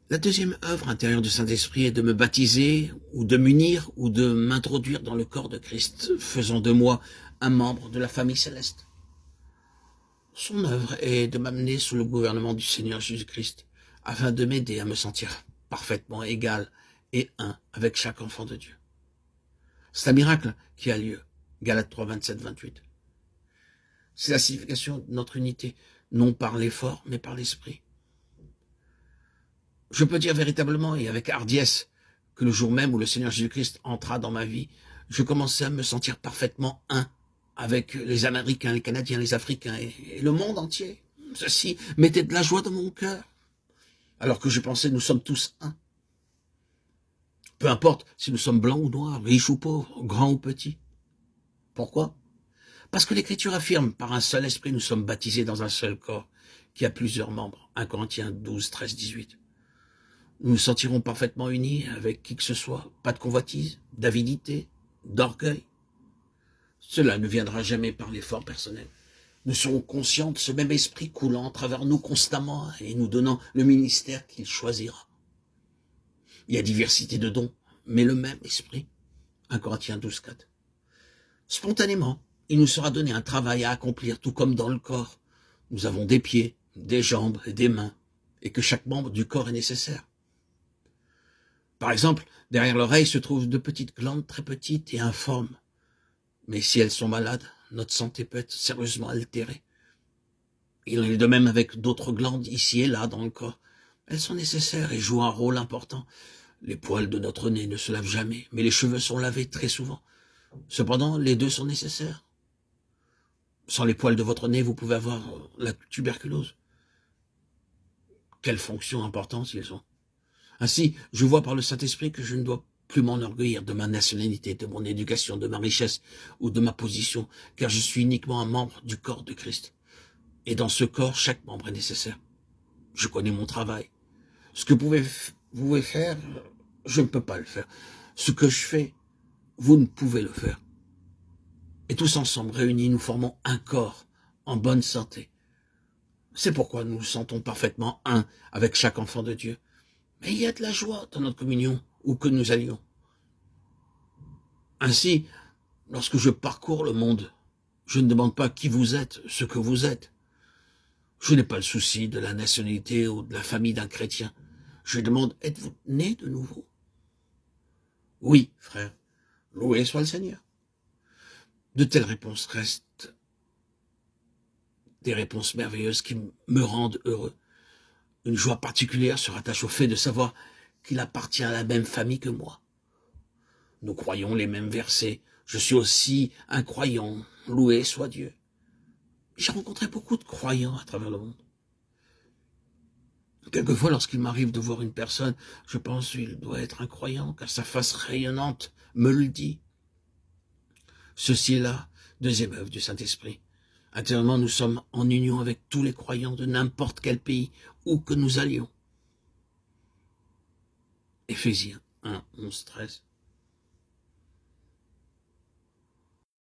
La deuxième œuvre intérieure du Saint-Esprit est de me baptiser, ou de m'unir, ou de m'introduire dans le corps de Christ, faisant de moi un membre de la famille céleste. Son œuvre est de m'amener sous le gouvernement du Seigneur Jésus-Christ, afin de m'aider à me sentir parfaitement égal et un avec chaque enfant de Dieu. C'est un miracle qui a lieu. Galates 3, 27, 28. C'est la signification de notre unité, non par l'effort, mais par l'esprit. Je peux dire véritablement et avec hardiesse que le jour même où le Seigneur Jésus-Christ entra dans ma vie, je commençais à me sentir parfaitement un avec les Américains, les Canadiens, les Africains et le monde entier. Ceci mettait de la joie dans mon cœur, alors que je pensais nous sommes tous un. Peu importe si nous sommes blancs ou noirs, riches ou pauvres, grands ou petits. Pourquoi? Parce que l'Écriture affirme, par un seul esprit, nous sommes baptisés dans un seul corps, qui a plusieurs membres. 1 Corinthiens 12, 13, 18. Nous nous sentirons parfaitement unis avec qui que ce soit. Pas de convoitise, d'avidité, d'orgueil. Cela ne viendra jamais par l'effort personnel. Nous serons conscients de ce même esprit coulant à travers nous constamment et nous donnant le ministère qu'il choisira. Il y a diversité de dons, mais le même esprit. 1 Corinthiens 12, 4. Spontanément, il nous sera donné un travail à accomplir, tout comme dans le corps. Nous avons des pieds, des jambes et des mains, et que chaque membre du corps est nécessaire. Par exemple, derrière l'oreille se trouvent de petites glandes très petites et informes. Mais si elles sont malades, notre santé peut être sérieusement altérée. Il en est de même avec d'autres glandes ici et là dans le corps. Elles sont nécessaires et jouent un rôle important. Les poils de notre nez ne se lavent jamais, mais les cheveux sont lavés très souvent. Cependant, les deux sont nécessaires. Sans les poils de votre nez, vous pouvez avoir la tuberculose. Quelle fonction importante ils ont. Ainsi, je vois par le Saint-Esprit que je ne dois plus m'enorgueillir de ma nationalité, de mon éducation, de ma richesse ou de ma position, car je suis uniquement un membre du corps de Christ. Et dans ce corps, chaque membre est nécessaire. Je connais mon travail. Ce que vous pouvez faire, je ne peux pas le faire. Ce que je fais, vous ne pouvez le faire. Et tous ensemble, réunis, nous formons un corps en bonne santé. C'est pourquoi nous nous sentons parfaitement un avec chaque enfant de Dieu. Mais il y a de la joie dans notre communion, où que nous allions. Ainsi, lorsque je parcours le monde, je ne demande pas qui vous êtes, ce que vous êtes. Je n'ai pas le souci de la nationalité ou de la famille d'un chrétien. Je demande, êtes-vous né de nouveau? Oui, frère, loué soit le Seigneur. De telles réponses restent des réponses merveilleuses qui me rendent heureux. Une joie particulière se rattache au fait de savoir qu'il appartient à la même famille que moi. Nous croyons les mêmes versets. Je suis aussi un croyant, loué soit Dieu. J'ai rencontré beaucoup de croyants à travers le monde. Quelquefois, lorsqu'il m'arrive de voir une personne, je pense qu'il doit être un croyant, car sa face rayonnante me le dit. Ceci est la deuxième œuvre du Saint-Esprit. Intérieurement, nous sommes en union avec tous les croyants de n'importe quel pays, où que nous allions. Éphésiens 1, 11, 13.